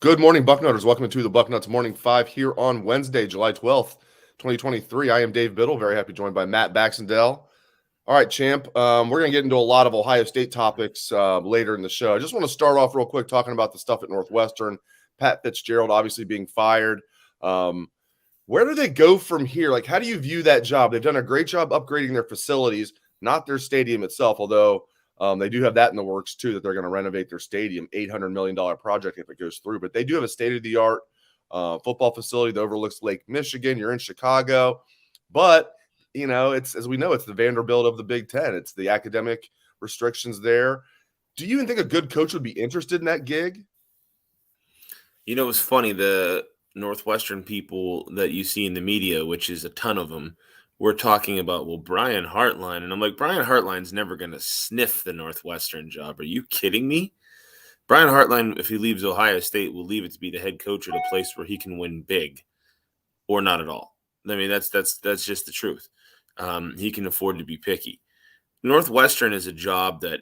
Good morning, Bucknutters. Welcome to the Bucknuts Morning 5 here on Wednesday, July 12th, 2023. I am Dave Biddle. Very happy joined by Matt Baxendell. All right, champ. We're going to get into a lot of Ohio State topics later in the show. I just want to start off real quick talking about the stuff at Northwestern. Pat Fitzgerald obviously being fired. Where do they go from here? Like, how do you view that job? They've done a great job upgrading their facilities, not their stadium itself, although they do have that in the works, too, that they're going to renovate their stadium, $800 million project if it goes through. But they do have a state-of-the-art football facility that overlooks Lake Michigan. You're in Chicago. But, you know, it's as we know, it's the Vanderbilt of the Big Ten. It's the academic restrictions there. Do you even think a good coach would be interested in that gig? You know, it's funny. The Northwestern people that you see in the media, which is a ton of them, we're talking about, well, Brian Hartline. And I'm like, Brian Hartline's never going to sniff the Northwestern job. Are you kidding me? Brian Hartline, if he leaves Ohio State, will leave it to be the head coach at a place where he can win big or not at all. I mean, that's just the truth. He can afford to be picky. Northwestern is a job that,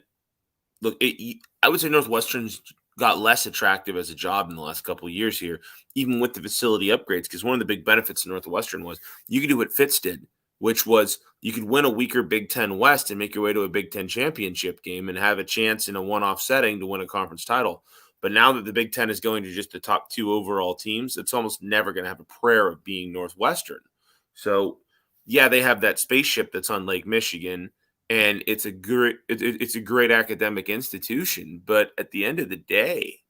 look, I would say Northwestern's got less attractive as a job in the last couple of years here, even with the facility upgrades, because one of the big benefits of Northwestern was you could do what Fitz did, which was you could win a weaker Big Ten West and make your way to a Big Ten championship game and have a chance in a one-off setting to win a conference title. But now that the Big Ten is going to just the top two overall teams, it's almost never going to have a prayer of being Northwestern. So, yeah, they have that spaceship that's on Lake Michigan, and it's a great academic institution. But at the end of the day,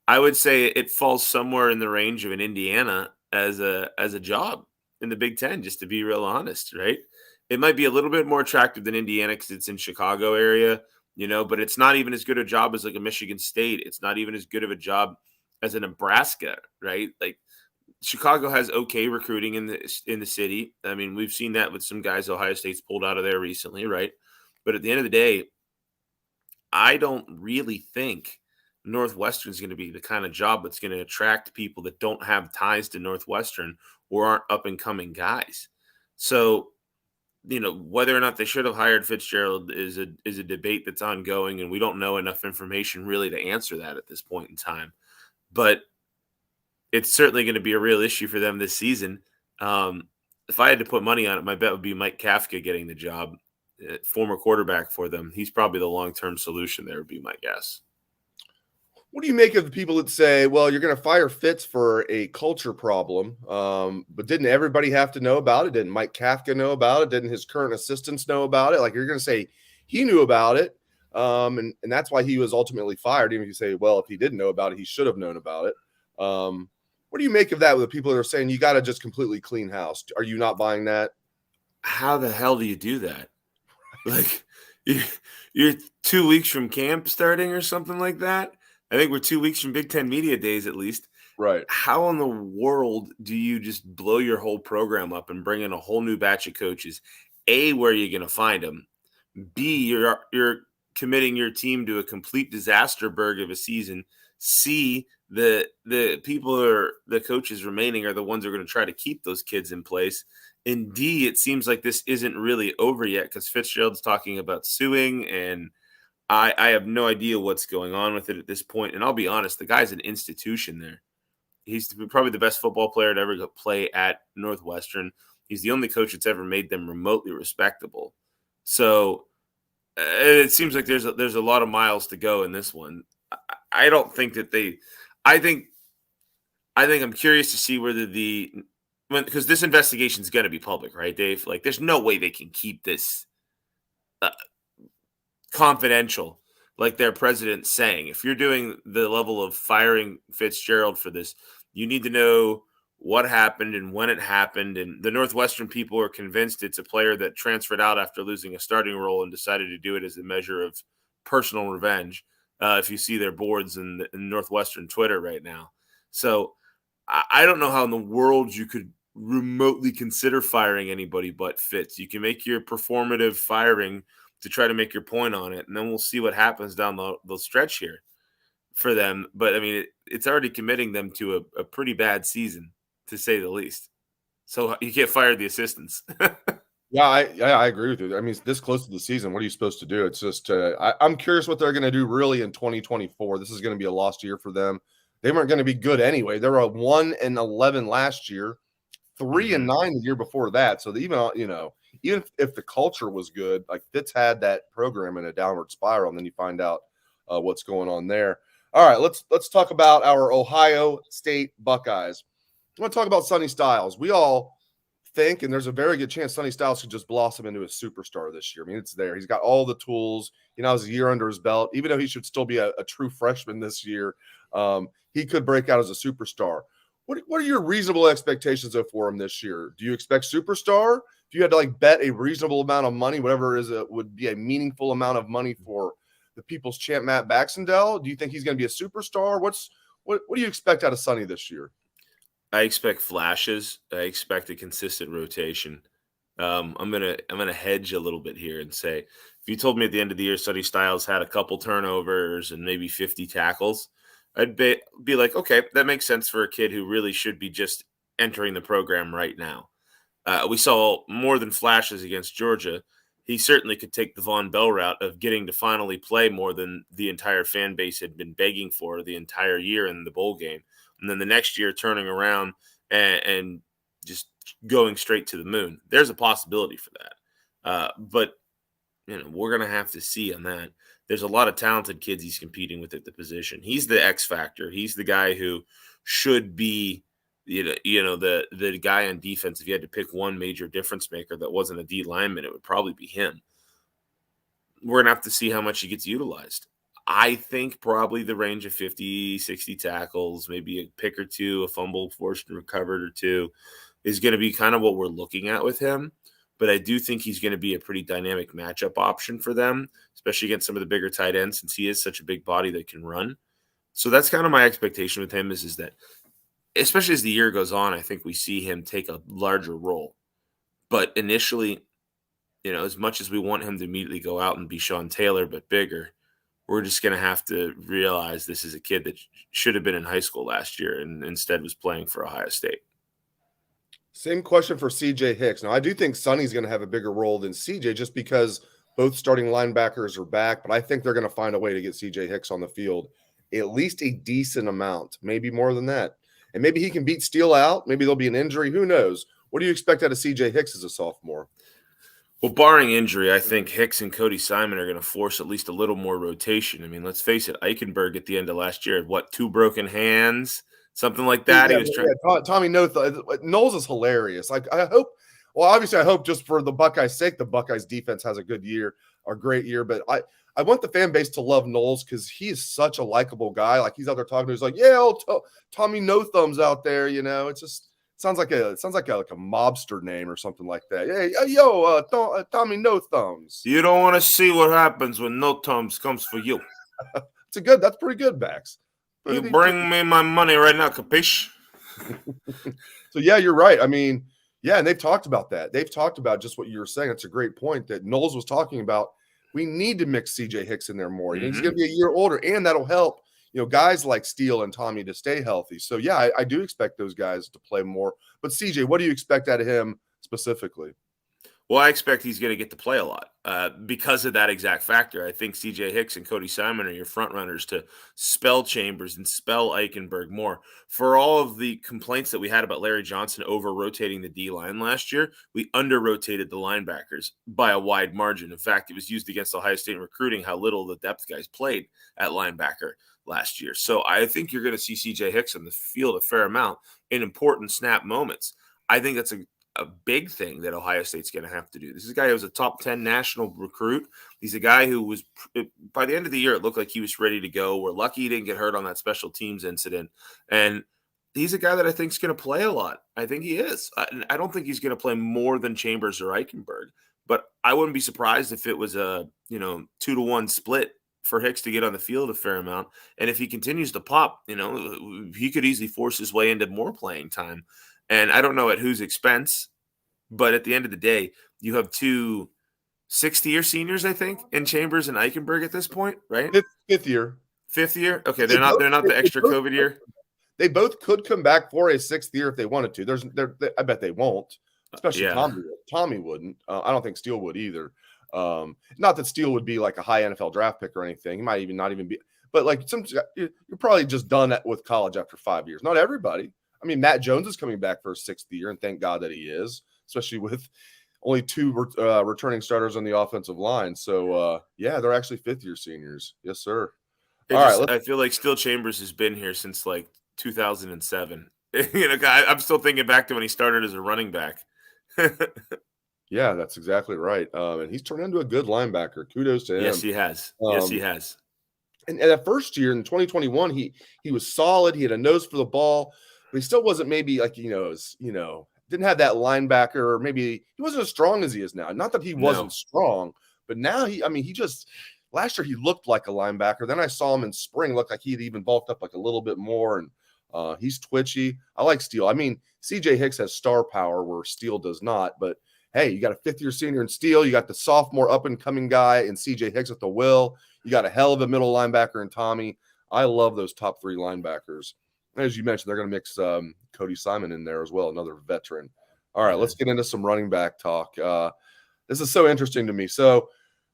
I would say it falls somewhere in the range of an Indiana as a job in the Big Ten, just to be real honest, right? It might be a little bit more attractive than Indiana because it's in Chicago area, but it's not even as good a job as like a Michigan State. It's not even as good of a job as a Nebraska, right? Like Chicago has okay recruiting in the city. I mean, we've seen that with some guys Ohio State's pulled out of there recently, right? But at the end of the day, I don't really think Northwestern is going to be the kind of job that's going to attract people that don't have ties to Northwestern or aren't up and coming guys. So, whether or not they should have hired Fitzgerald is a debate that's ongoing, and we don't know enough information really to answer that at this point in time. But it's certainly going to be a real issue for them this season. If I had to put money on it, my bet would be Mike Kafka getting the job, former quarterback for them. He's probably the long-term solution there would be my guess. What do you make of the people that say, well, you're going to fire Fitz for a culture problem, but didn't everybody have to know about it? Didn't Mike Kafka know about it? Didn't his current assistants know about it? Like, you're going to say he knew about it, and that's why he was ultimately fired. Even if you say, well, if he didn't know about it, he should have known about it. What do you make of that with the people that are saying you got to just completely clean house? Are you not buying that? How the hell do you do that? Like, you're 2 weeks from camp starting or something like that? I think we're 2 weeks from Big Ten Media Days at least. Right. How in the world do you just blow your whole program up and bring in a whole new batch of coaches? A, where are you going to find them? B, you're committing your team to a complete disaster berg of a season. C, the people or the coaches remaining are the ones who are going to try to keep those kids in place. And D, it seems like this isn't really over yet because Fitzgerald's talking about suing, and I have no idea what's going on with it at this point. And I'll be honest, the guy's an institution there. He's probably the best football player to ever play at Northwestern. He's the only coach that's ever made them remotely respectable. So it seems like there's a lot of miles to go in this one. I don't think that I think I'm curious to see whether because this investigation is going to be public, right, Dave? Like, there's no way they can keep this confidential, like their president's saying. If you're doing the level of firing Fitzgerald for this, you need to know what happened and when it happened. And the Northwestern people are convinced it's a player that transferred out after losing a starting role and decided to do it as a measure of personal revenge. If you see their boards in Northwestern Twitter right now. So I don't know how in the world you could remotely consider firing anybody but Fitz. You can make your performative firing to try to make your point on it, and then we'll see what happens down the stretch here for them. But, I mean, it's already committing them to a pretty bad season, to say the least. So you can't fire the assistants. Yeah, I agree with you. I mean, this close to the season, what are you supposed to do? It's just I'm curious what they're going to do really in 2024. This is going to be a lost year for them. They weren't going to be good anyway. They were a 1-11 last year, 3-9 the year before that. So even even if the culture was good, like Fitz had that program in a downward spiral, and then you find out what's going on there. All right, let's talk about our Ohio State Buckeyes. I want to talk about Sonny Styles. We all think, and there's a very good chance Sonny Styles could just blossom into a superstar this year. I mean, it's there. He's got all the tools. Has a year under his belt. Even though he should still be a true freshman this year, he could break out as a superstar. What are your reasonable expectations for him this year? Do you expect superstar? If you had to bet a reasonable amount of money, whatever it is, it would be a meaningful amount of money for the people's champ Matt Baxendell. Do you think he's going to be a superstar? What do you expect out of Sonny this year? I expect flashes. I expect a consistent rotation. I'm gonna hedge a little bit here and say, if you told me at the end of the year Sonny Styles had a couple turnovers and maybe 50 tackles, I'd be like, okay, that makes sense for a kid who really should be just entering the program right now. We saw more than flashes against Georgia. He certainly could take the Von Bell route of getting to finally play more than the entire fan base had been begging for the entire year in the bowl game. And then the next year turning around and just going straight to the moon. There's a possibility for that. But we're going to have to see on that. There's a lot of talented kids he's competing with at the position. He's the X factor. He's the guy who should be the guy on defense. If you had to pick one major difference maker that wasn't a D lineman, it would probably be him. We're going to have to see how much he gets utilized. I think probably the range of 50, 60 tackles, maybe a pick or two, a fumble forced and recovered or two is going to be kind of what we're looking at with him. But I do think he's going to be a pretty dynamic matchup option for them, especially against some of the bigger tight ends, since he is such a big body that can run. So that's kind of my expectation with him is that, especially as the year goes on, I think we see him take a larger role. But initially, as much as we want him to immediately go out and be Sean Taylor, but bigger, we're just going to have to realize this is a kid that should have been in high school last year and instead was playing for Ohio State. Same question for CJ Hicks. Now, I do think Sonny's going to have a bigger role than CJ just because both starting linebackers are back, but I think they're going to find a way to get CJ Hicks on the field at least a decent amount, maybe more than that. And maybe he can beat Steele out. Maybe there'll be an injury. Who knows? What do you expect out of CJ Hicks as a sophomore? Well, barring injury, I think Hicks and Cody Simon are going to force at least a little more rotation. I mean, let's face it, Eichenberg at the end of last year had, 2 broken hands, something like that. Yeah, he was trying. Tommy Knowles is hilarious. Like, I hope just for the Buckeyes' sake, the Buckeyes defense has a good year or great year. But I want the fan base to love Knowles because he is such a likable guy. Like, he's out there talking to, he's like, yeah, Tommy No Thumbs out there. It's just sounds like a mobster name or something like that. Hey, Tommy No Thumbs. You don't want to see what happens when No Thumbs comes for you. That's pretty good, Bax. You bring me my money right now, capiche? So, yeah, you're right. I mean, yeah, and they've talked about that. They've talked about just what you were saying. It's a great point that Knowles was talking about. We need to mix CJ Hicks in there more. He's going to be a year older, and that'll help, guys like Steele and Tommy to stay healthy. So, yeah, I do expect those guys to play more. But, CJ, what do you expect out of him specifically? Well, I expect he's going to get to play a lot because of that exact factor. I think CJ Hicks and Cody Simon are your front runners to spell Chambers and spell Eichenberg more. For all of the complaints that we had about Larry Johnson over-rotating the D-line last year, we under-rotated the linebackers by a wide margin. In fact, it was used against Ohio State in recruiting how little the depth guys played at linebacker last year. So I think you're going to see CJ Hicks on the field a fair amount in important snap moments. I think that's a big thing that Ohio State's going to have to do. This is a guy who was a top 10 national recruit. He's a guy who was, by the end of the year, it looked like he was ready to go. We're lucky he didn't get hurt on that special teams incident. And he's a guy that I think is going to play a lot. I think he is. I don't think he's going to play more than Chambers or Eichenberg, but I wouldn't be surprised if it was a 2-to-1 split for Hicks to get on the field a fair amount. And if he continues to pop, he could easily force his way into more playing time. And I don't know at whose expense, but at the end of the day, you have 2 sixth-year seniors, I think, in Chambers and Eichenberg at this point, right? Fifth year. Fifth year? Okay, they're not the extra COVID year. They both could come back for a 6th year if they wanted to. I bet they won't. especially Yeah. Tommy wouldn't. I don't think Steele would either. Not that Steele would be like a high NFL draft pick or anything. He might even not even be. But like you're probably just done with college after 5 years. Not everybody. I mean, Matt Jones is coming back for his 6th year, and thank God that he is, especially with only 2 returning starters on the offensive line. So, yeah, they're actually 5th-year seniors. Yes, sir. I feel like Still Chambers has been here since like 2007. I'm still thinking back to when he started as a running back. Yeah, that's exactly right. And he's turned into a good linebacker. Kudos to him. Yes, he has. Yes, he has. And that first year in 2021, he was solid. He had a nose for the ball, but he still wasn't maybe like didn't have that linebacker. Or maybe he wasn't as strong as he is now. Not that he wasn't strong, but now he just last year he looked like a linebacker. Then I saw him in spring, looked like he'd even bulked up like a little bit more, and he's twitchy. I like Steele. I mean, CJ Hicks has star power where Steele does not, but hey, you got a 5th-year senior in Steele. You got the sophomore up-and-coming guy in CJ Hicks at the will. You got a hell of a middle linebacker in Tommy. I love those top 3 linebackers. As you mentioned, they're going to mix Cody Simon in there as well, another veteran. All right, let's get into some running back talk. This is so interesting to me. So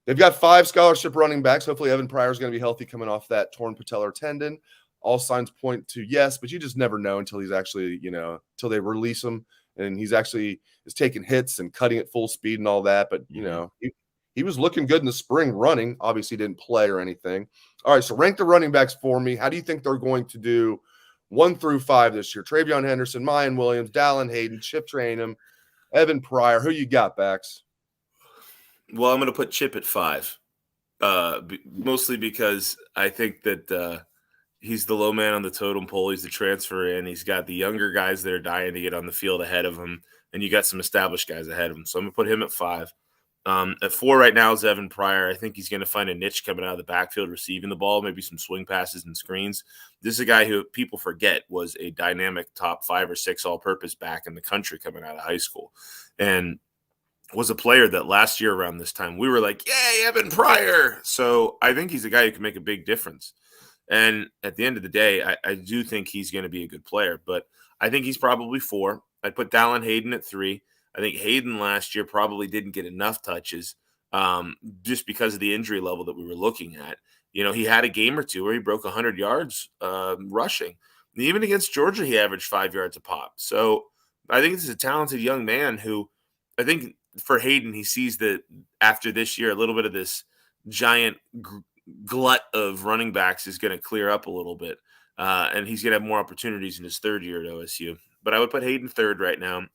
they've got 5 scholarship running backs. Hopefully Evan Pryor is going to be healthy coming off that torn patellar tendon. All signs point to yes, but you just never know until he's actually, until they release him. And he's actually is taking hits and cutting at full speed and all that. But, he was looking good in the spring running. Obviously didn't play or anything. All right, so rank the running backs for me. How do you think they're going to do 1 through 5 this year? Travion Henderson, Mayan Williams, Dallin Hayden, Chip Trainham, Evan Pryor. Who you got, Bax? Well, I'm going to put Chip at 5, mostly because I think that he's the low man on the totem pole. He's the transfer in. He's got the younger guys that are dying to get on the field ahead of him, and you got some established guys ahead of him. So I'm going to put him at 5. At 4 right now is Evan Pryor. I think he's going to find a niche coming out of the backfield receiving the ball, maybe some swing passes and screens. This is a guy who people forget was a dynamic top 5 or 6 all-purpose back in the country coming out of high school, and was a player that last year around this time we were like, yay, Evan Pryor. So I think he's a guy who can make a big difference. And at the end of the day, I do think he's going to be a good player, but I think he's probably 4. I'd put Dallin Hayden at 3. I think Hayden last year probably didn't get enough touches just because of the injury level that we were looking at. He had a game or two where he broke 100 yards rushing. And even against Georgia, he averaged 5 yards a pop. So I think this is a talented young man who I think for Hayden, he sees that after this year, a little bit of this giant glut of running backs is going to clear up a little bit. And he's going to have more opportunities in his 3rd year at OSU. But I would put Hayden 3rd right now.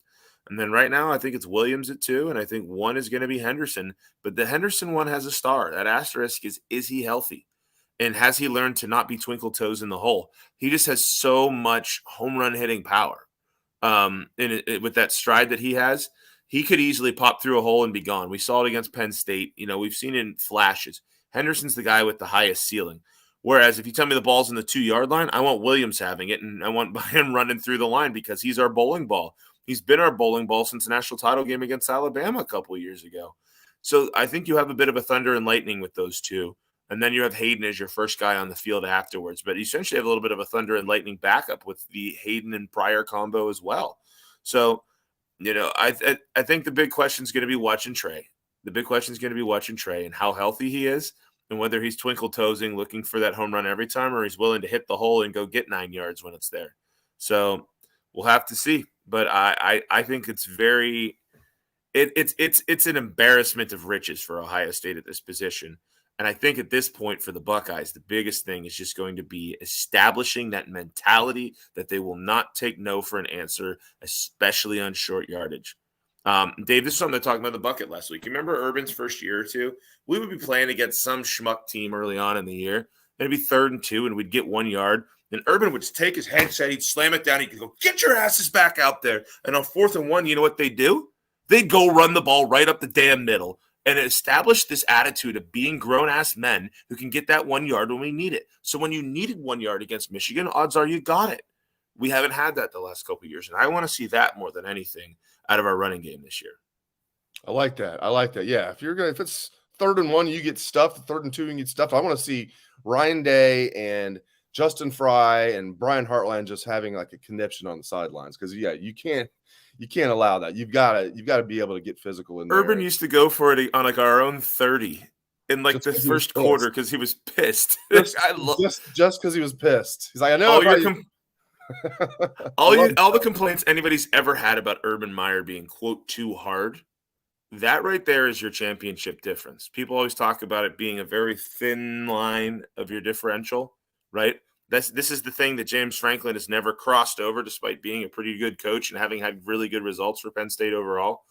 And then right now, I think it's Williams at 2, and I think 1 is going to be Henderson. But the Henderson one has a star. That asterisk is he healthy? And has he learned to not be twinkle toes in the hole? He just has so much home run hitting power. With that stride that he has, he could easily pop through a hole and be gone. We saw it against Penn State. We've seen it in flashes. Henderson's the guy with the highest ceiling. Whereas if you tell me the ball's in the 2-yard line, I want Williams having it, and I want him running through the line because he's our bowling ball. He's been our bowling ball since the national title game against Alabama a couple of years ago. So I think you have a bit of a thunder and lightning with those two. And then you have Hayden as your first guy on the field afterwards. But you essentially have a little bit of a thunder and lightning backup with the Hayden and Pryor combo as well. So, I think the big question is going to be watching Trey. The big question is going to be watching Trey and how healthy he is and whether he's twinkle-toesing looking for that home run every time or he's willing to hit the hole and go get 9 yards when it's there. So we'll have to see. But I think it's it's an embarrassment of riches for Ohio State at this position. And I think at this point for the Buckeyes, the biggest thing is just going to be establishing that mentality that they will not take no for an answer, especially on short yardage. Dave, this is something I talked about in the bucket last week. You remember Urban's first year or two? We would be playing against some schmuck team early on in the year. It'd be 3rd and 2, and we'd get 1 yard. Then Urban would just take his headset, he'd slam it down, he'd go, get your asses back out there. And on 4th and 1, you know what they'd do? They'd go run the ball right up the damn middle and establish this attitude of being grown-ass men who can get that 1 yard when we need it. So when you needed 1 yard against Michigan, odds are you got it. We haven't had that the last couple of years, and I want to see that more than anything out of our running game this year. I like that. Yeah, if it's 3rd and 1, you get stuffed. 3rd and 2, you get stuffed. I want to see Ryan Day and Justin Fry and Brian Hartline just having like a connection on the sidelines because, yeah, you can't you can't allow that. You've got to be able to get physical in there. Urban used to go for it on like our own 30 in like the first quarter because he was pissed. Just because he was pissed. He's like, I know. All the complaints anybody's ever had about Urban Meyer being, quote, too hard, that right there is your championship difference. People always talk about it being a very thin line of your differential, right? This is the thing that James Franklin has never crossed over, despite being a pretty good coach and having had really good results for Penn State overall.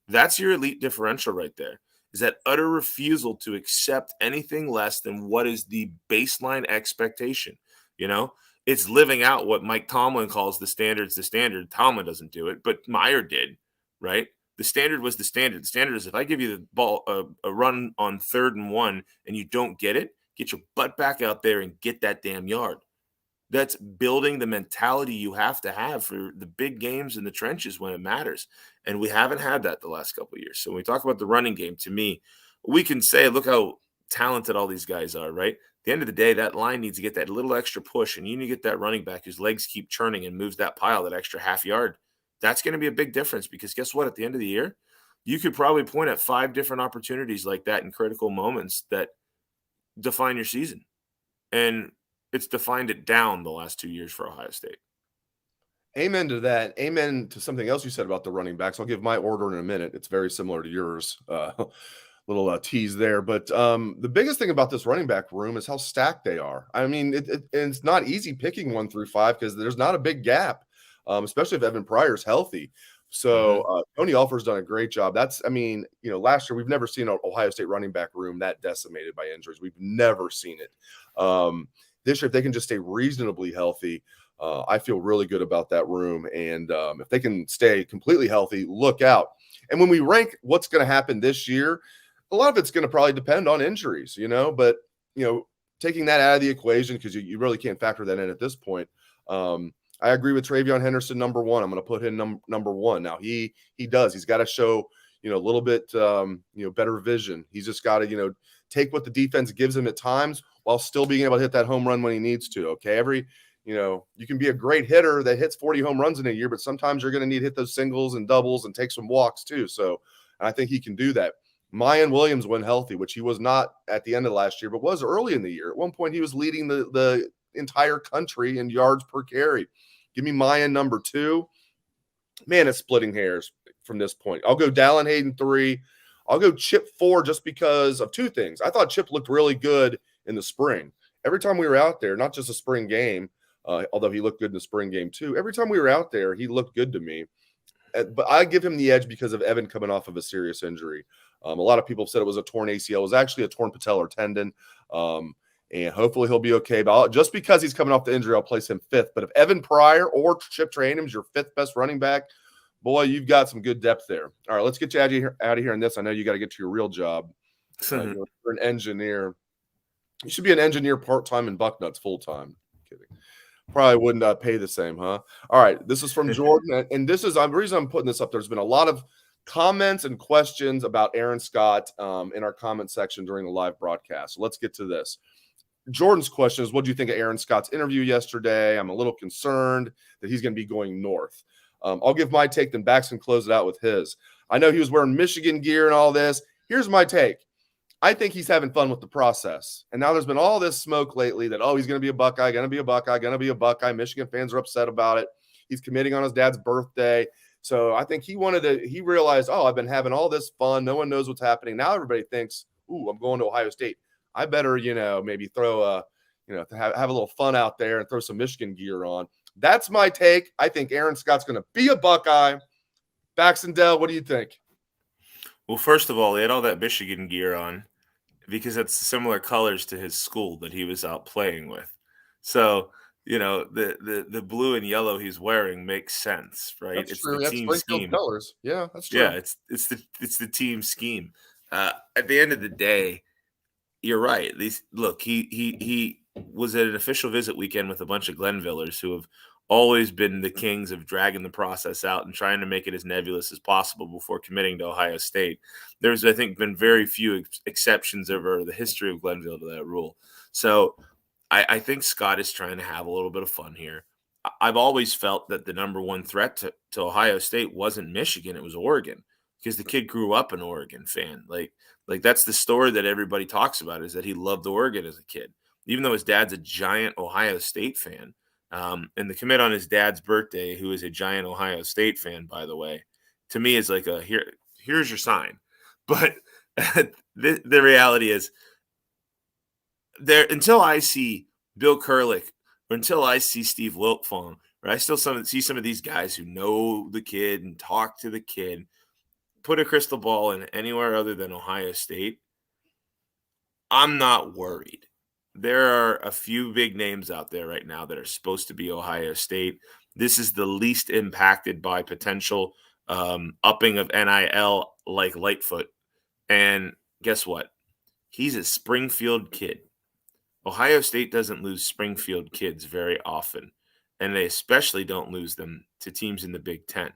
That's your elite differential right there, is that utter refusal to accept anything less than what is the baseline expectation. You know, it's living out what Mike Tomlin calls the standards. The standard. Tomlin doesn't do it, but Meyer did, right? The standard was the standard. The standard is if I give you the ball, a run on 3rd and 1 and you don't get it, get your butt back out there and get that damn yard. That's building the mentality you have to have for the big games in the trenches when it matters. And we haven't had that the last couple of years. So when we talk about the running game, to me, we can say, look how talented all these guys are, right? At the end of the day, that line needs to get that little extra push, and you need to get that running back whose legs keep churning and moves that pile, that extra half yard. That's going to be a big difference because guess what? At the end of the year, you could probably point at 5 different opportunities like that in critical moments that define your season. And it's defined it down the last 2 years for Ohio State. Amen to that. Amen to something else you said about the running backs. I'll give my order in a minute. It's very similar to yours. Little tease there. But the biggest thing about this running back room is how stacked they are. I mean, it's not easy picking 1 through 5 because there's not a big gap, especially if Evan Pryor's healthy. So Tony Alford's done a great job. Last year we've never seen an Ohio State running back room that decimated by injuries. We've never seen it. This year, if they can just stay reasonably healthy, I feel really good about that room. And if they can stay completely healthy, look out. And when we rank what's going to happen this year, a lot of it's going to probably depend on injuries, but, taking that out of the equation because you really can't factor that in at this point. I agree with Travion Henderson, number 1. I'm going to put him number 1. Now, he does. He's got to show, a little bit, better vision. He's just got to, take what the defense gives him at times while still being able to hit that home run when he needs to, okay? You can be a great hitter that hits 40 home runs in a year, but sometimes you're going to need to hit those singles and doubles and take some walks too. So I think he can do that. Mayan Williams, when healthy, which he was not at the end of last year, but was early in the year. At one point, he was leading the entire country in yards per carry. Give me Mayan number 2. Man, it's splitting hairs from this point. I'll go Dallin Hayden 3. I'll go Chip 4 just because of 2 things. I thought Chip looked really good in the spring. Every time we were out there, not just a spring game, although he looked good in the spring game too. Every time we were out there, he looked good to me. But I give him the edge because of Evan coming off of a serious injury. A lot of people said it was a torn ACL. It was actually a torn patellar tendon. And hopefully he'll be okay. But just because he's coming off the injury, I'll place him 5th. But if Evan Pryor or Chip Trayanum is your 5th best running back, boy, you've got some good depth there. All right, let's get you out of here on this. I know you got to get to your real job. You're an engineer. You should be an engineer part-time in Bucknuts full-time. Kidding. Probably wouldn't pay the same, huh? All right, this is from Jordan. And this is the reason I'm putting this up. There's been a lot of comments and questions about Aaron Scott in our comment section during the live broadcast. So let's get to this. Jordan's question is, what do you think of Aaron Scott's interview yesterday? I'm a little concerned that he's going to be going north. I'll give my take, then Bax can close it out with his. I know he was wearing Michigan gear and all this. Here's my take. I think he's having fun with the process. And now there's been all this smoke lately that, he's going to be a Buckeye, going to be a Buckeye, going to be a Buckeye. Michigan fans are upset about it. He's committing on his dad's birthday. So I think he realized, I've been having all this fun. No one knows what's happening. Now everybody thinks, I'm going to Ohio State. I better, maybe throw have a little fun out there and throw some Michigan gear on. That's my take. I think Aaron Scott's going to be a Buckeye. Baxendell, what do you think? Well, first of all, he had all that Michigan gear on because that's similar colors to his school that he was out playing with. So, the blue and yellow he's wearing makes sense, right? That's true. That's team scheme. Colors. Yeah, that's true. Yeah, it's the team scheme. At the end of the day, you're right. He was at an official visit weekend with a bunch of Glenvillers who have always been the kings of dragging the process out and trying to make it as nebulous as possible before committing to Ohio State. There's, I think, been very few exceptions over the history of Glenville to that rule. So I think Scott is trying to have a little bit of fun here. I've always felt that the number one threat to Ohio State wasn't Michigan, it was Oregon, because the kid grew up an Oregon fan. Like that's the story that everybody talks about, is that he loved Oregon as a kid, even though his dad's a giant Ohio State fan. And the commit on his dad's birthday, who is a giant Ohio State fan, by the way, to me is like here's your sign. But the reality is, until I see Bill Kurlick, or until I see Steve Wiltfong, or I still see some of these guys who know the kid and talk to the kid, put a crystal ball in anywhere other than Ohio State, I'm not worried. There are a few big names out there right now that are supposed to be Ohio State. This is the least impacted by potential upping of NIL, like Lightfoot. And guess what? He's a Springfield kid. Ohio State doesn't lose Springfield kids very often, and they especially don't lose them to teams in the Big Ten,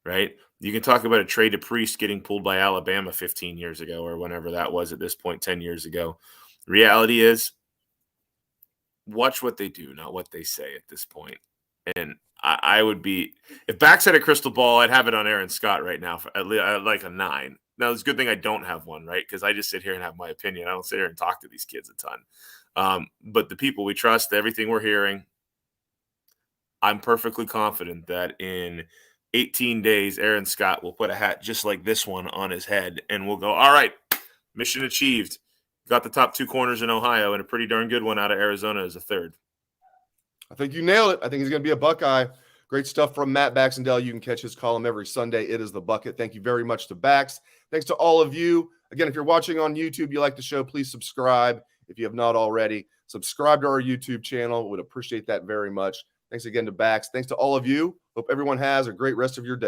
right? You can talk about a Trey DePriest getting pulled by Alabama 15 years ago, or whenever that was at this point, 10 years ago. Reality is, watch what they do, not what they say at this point. And I would be, if Bax had a crystal ball, I'd have it on Aaron Scott right now for at least like a 9. Now, it's a good thing I don't have one, right? Because I just sit here and have my opinion. I don't sit here and talk to these kids a ton. But the people we trust, everything we're hearing, I'm perfectly confident that in 18 days, Aaron Scott will put a hat just like this one on his head, and we'll go, all right, mission achieved. Got the top 2 corners in Ohio, and a pretty darn good one out of Arizona as a third. I think you nailed it. I think he's going to be a Buckeye. Great stuff from Matt Baxendell. You can catch his column every Sunday. It is The Bucket. Thank you very much to Bax. Thanks to all of you. Again, if you're watching on YouTube, you like the show, please subscribe. If you have not already, subscribe to our YouTube channel. Would appreciate that very much. Thanks again to Bax. Thanks to all of you. Hope everyone has a great rest of your day.